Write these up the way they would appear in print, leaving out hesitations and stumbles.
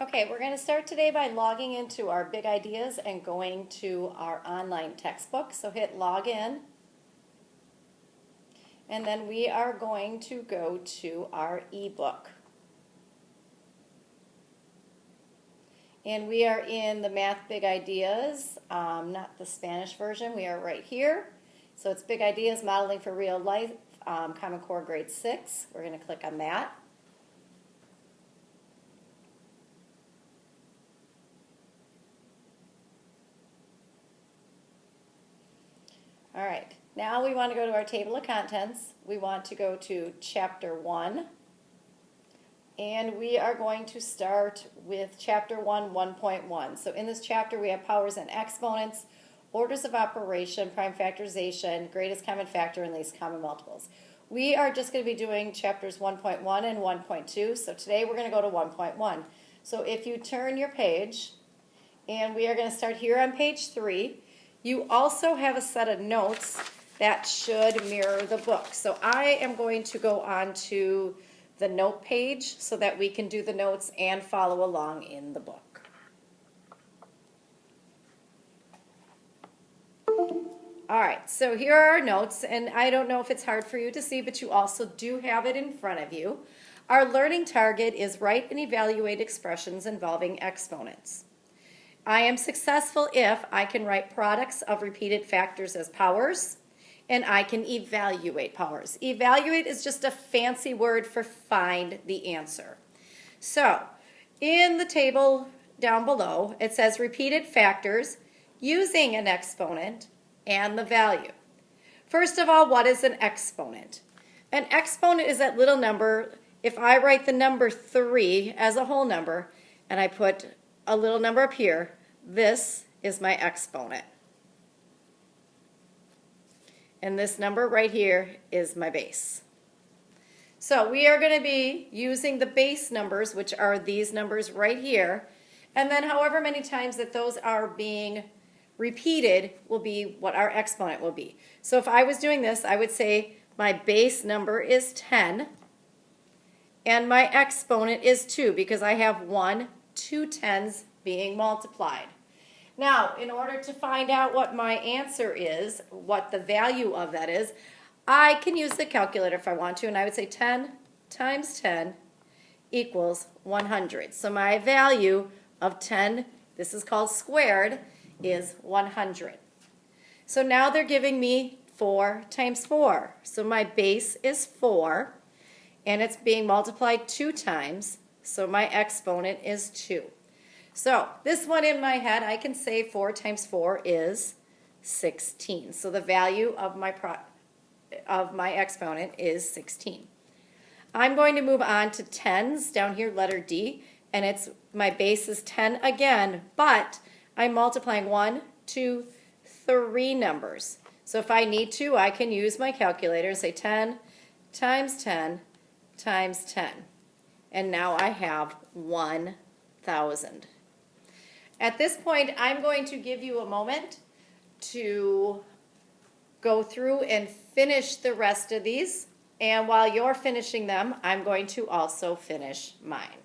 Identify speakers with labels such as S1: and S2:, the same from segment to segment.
S1: Okay, we're going to start today by logging into our big ideas and going to our online textbook. So hit log in. And then we are going to go to our ebook. And we are in the Math Big Ideas, not the Spanish version. We are right here. So it's Big Ideas, Modeling for Real Life, Common Core Grade 6. We're going to click on that. All right, now we want to go to our table of contents. We want to go to Chapter 1. And we are going to start with Chapter 1, 1.1. So in this chapter we have powers and exponents, orders of operation, prime factorization, greatest common factor, and least common multiples. We are just going to be doing chapters 1.1 and 1.2. So today we're going to go to 1.1. So if you turn your page, and we are going to start here on page 3, you also have a set of notes that should mirror the book. So I am going to go on to the note page so that we can do the notes and follow along in the book. All right, so here are our notes, and I don't know if it's hard for you to see, but you also do have it in front of you. Our learning target is write and evaluate expressions involving exponents. I am successful if I can write products of repeated factors as powers, and I can evaluate powers. Evaluate is just a fancy word for find the answer. So, in the table down below, it says repeated factors using an exponent and the value. First of all, what is an exponent? An exponent is that little number. If I write the number 3 as a whole number, and I put a little number up here, this is my exponent. And this number right here is my base. So we are going to be using the base numbers, which are these numbers right here, and then however many times that those are being repeated will be what our exponent will be. So if I was doing this, I would say my base number is 10, and my exponent is 2 because I have 2 tens being multiplied. Now, in order to find out what my answer is, what the value of that is, I can use the calculator if I want to, and I would say 10 times 10 equals 100. So my value of 10, this is called squared, is 100. So now they're giving me 4 times 4. So my base is 4, and it's being multiplied 2 times, so my exponent is 2. So this one in my head, I can say 4 times 4 is 16. So the value of my exponent is 16. I'm going to move on to tens down here, letter D, and my base is 10 again, but I'm multiplying 1, 2, 3 numbers. So if I need to, I can use my calculator and say 10 times 10 times 10. And now I have 1,000. At this point, I'm going to give you a moment to go through and finish the rest of these. And while you're finishing them, I'm going to also finish mine.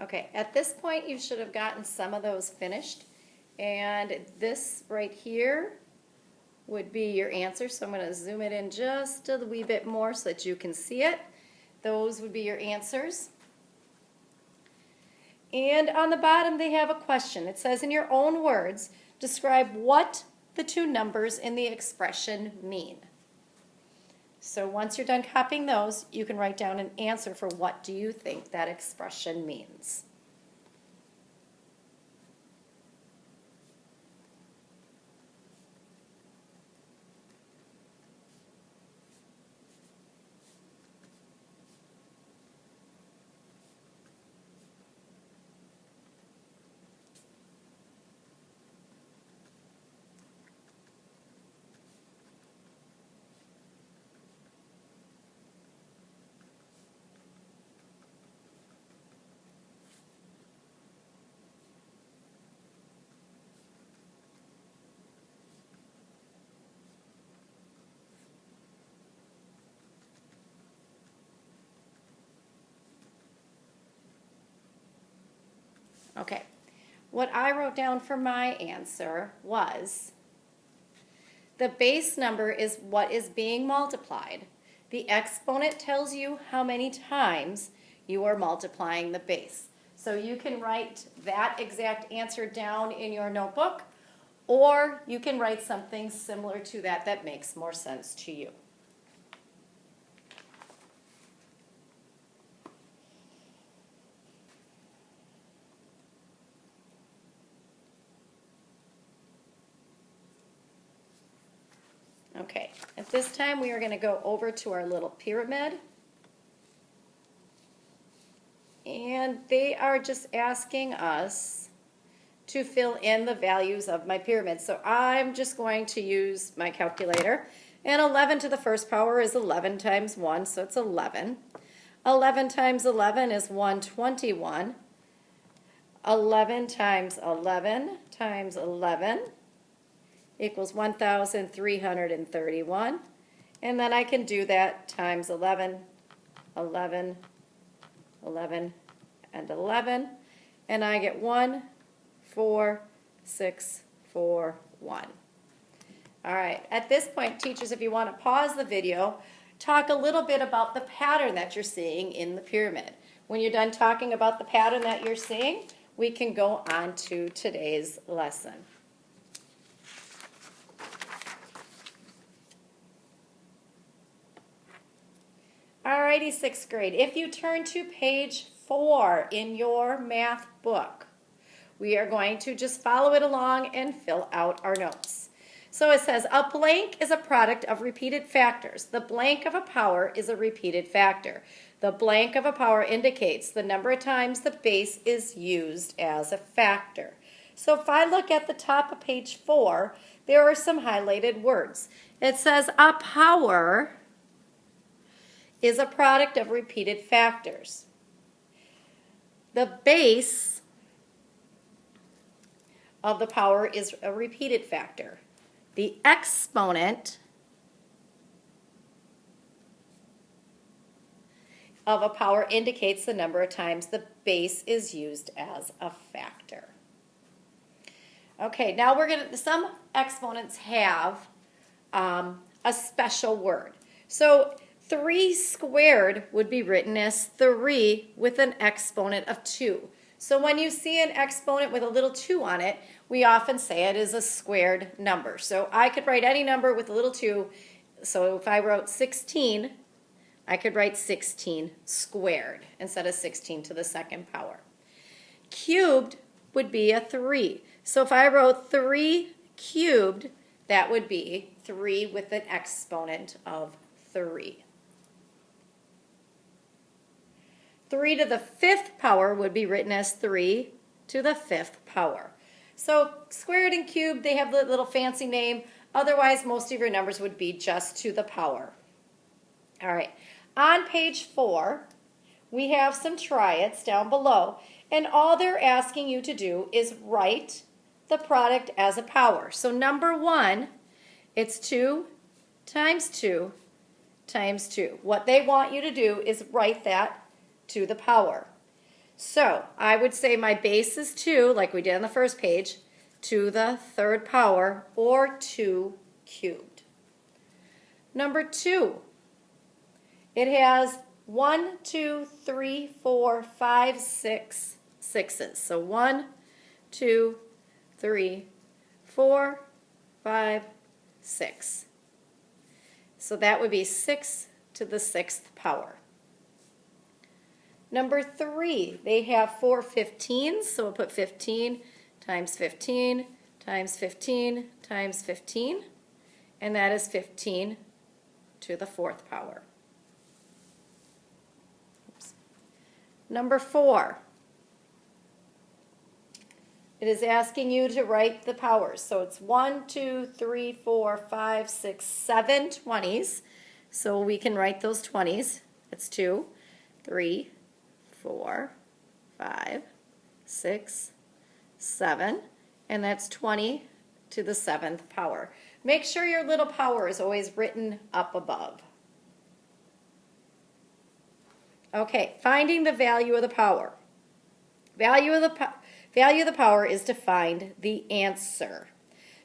S1: Okay, at this point you should have gotten some of those finished, and this right here would be your answer. So I'm going to zoom it in just a wee bit more so that you can see it. Those would be your answers. And on the bottom they have a question. It says, in your own words, describe what the two numbers in the expression mean. So once you're done copying those, you can write down an answer for what do you think that expression means. Okay, what I wrote down for my answer was the base number is what is being multiplied. The exponent tells you how many times you are multiplying the base. So you can write that exact answer down in your notebook, or you can write something similar to that that makes more sense to you. Okay, at this time we are going to go over to our little pyramid. And they are just asking us to fill in the values of my pyramid. So I'm just going to use my calculator. And 11 to the first power is 11 times 1, so it's 11. 11 times 11 is 121. 11 times 11 times 11 equals 1,331. And then I can do that times 11, 11, 11, and 11. And I get 1, 4, 6, 4, 1. All right, at this point, teachers, if you want to pause the video, talk a little bit about the pattern that you're seeing in the pyramid. When you're done talking about the pattern that you're seeing, we can go on to today's lesson. Alrighty, 6th grade. If you turn to page 4 in your math book, we are going to just follow it along and fill out our notes. So it says, a blank is a product of repeated factors. The blank of a power is a repeated factor. The blank of a power indicates the number of times the base is used as a factor. So if I look at the top of page 4, there are some highlighted words. It says, a power is a product of repeated factors. The base of the power is a repeated factor. The exponent of a power indicates the number of times the base is used as a factor. Okay, now some exponents have a special word. So 3 squared would be written as 3 with an exponent of 2. So when you see an exponent with a little 2 on it, we often say it is a squared number. So I could write any number with a little 2. So if I wrote 16, I could write 16 squared instead of 16 to the second power. Cubed would be a 3. So if I wrote 3 cubed, that would be 3 with an exponent of 3. 3 to the 5th power would be written as 3 to the 5th power. So squared and cubed, they have a little fancy name. Otherwise, most of your numbers would be just to the power. All right, on page 4, we have some triads down below. And all they're asking you to do is write the product as a power. So number 1, it's 2 times 2 times 2. What they want you to do is write that to the power. So I would say my base is 2, like we did on the first page, to the 3rd power, or 2 cubed. Number 2, it has 1, 2, 3, 4, 5, 6 sixes. So 1, 2, 3, 4, 5, 6. So that would be 6 to the 6th power. Number 3, they have 4 15s, so we'll put 15 times 15 times 15 times 15, and that is 15 to the 4th power. Oops. Number 4, it is asking you to write the powers. So it's 1, 2, 3, 4, 5, 6, 7 20s. So we can write those 20s. It's 2, 3, 4, 5, 6, 7, and that's 20 to the 7th power. Make sure your little power is always written up above. Okay, finding the value of the power. Value of the power is to find the answer.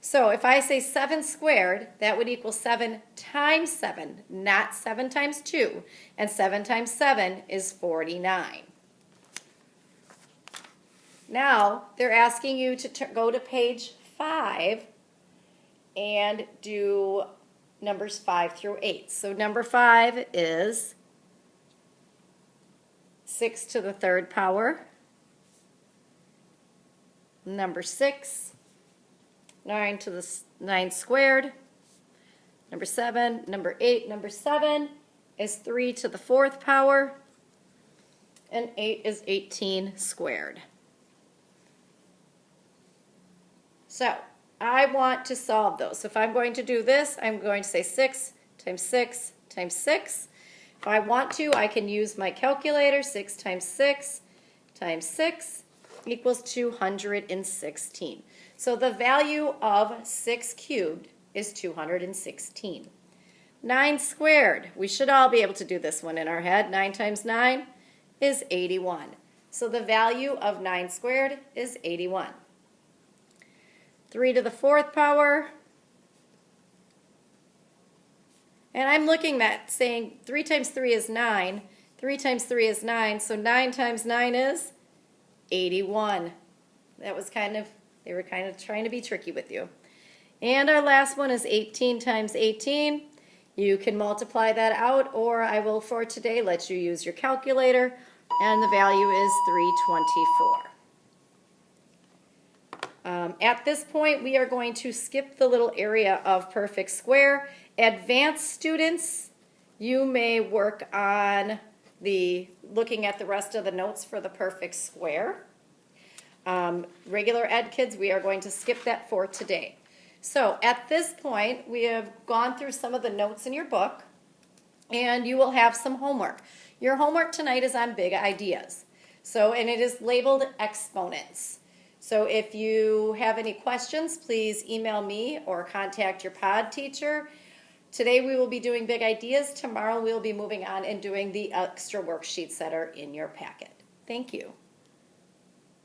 S1: So if I say 7 squared, that would equal 7 times 7, not 7 times 2. And 7 times 7 is 49. Now, they're asking you to go to page 5 and do numbers 5 through 8. So number 5 is 6 to the 3rd power. Number 6, 9 to the 9 squared. Number 7, number 8, number 7 is 3 to the 4th power. And 8 is 18 squared. So I want to solve those. So if I'm going to do this, I'm going to say 6 times 6 times 6. If I want to, I can use my calculator. 6 times 6 times 6 equals 216. So the value of 6 cubed is 216. 9 squared. We should all be able to do this one in our head. 9 times 9 is 81. So the value of 9 squared is 81. 3 to the 4th power. And I'm looking at saying 3 times 3 is 9. 3 times 3 is 9. So 9 times 9 is 81. That was they were kind of trying to be tricky with you. And our last one is 18 times 18. You can multiply that out, or I will for today let you use your calculator, and the value is 324. At this point, we are going to skip the little area of perfect square. Advanced students, you may work on looking at the rest of the notes for the perfect square. Regular ed kids, we are going to skip that for today. So at this point, we have gone through some of the notes in your book, and you will have some homework. Your homework tonight is on big ideas. And it is labeled exponents. So if you have any questions, please email me or contact your pod teacher. Today we will be doing big ideas. Tomorrow we will be moving on and doing the extra worksheets that are in your packet. Thank you.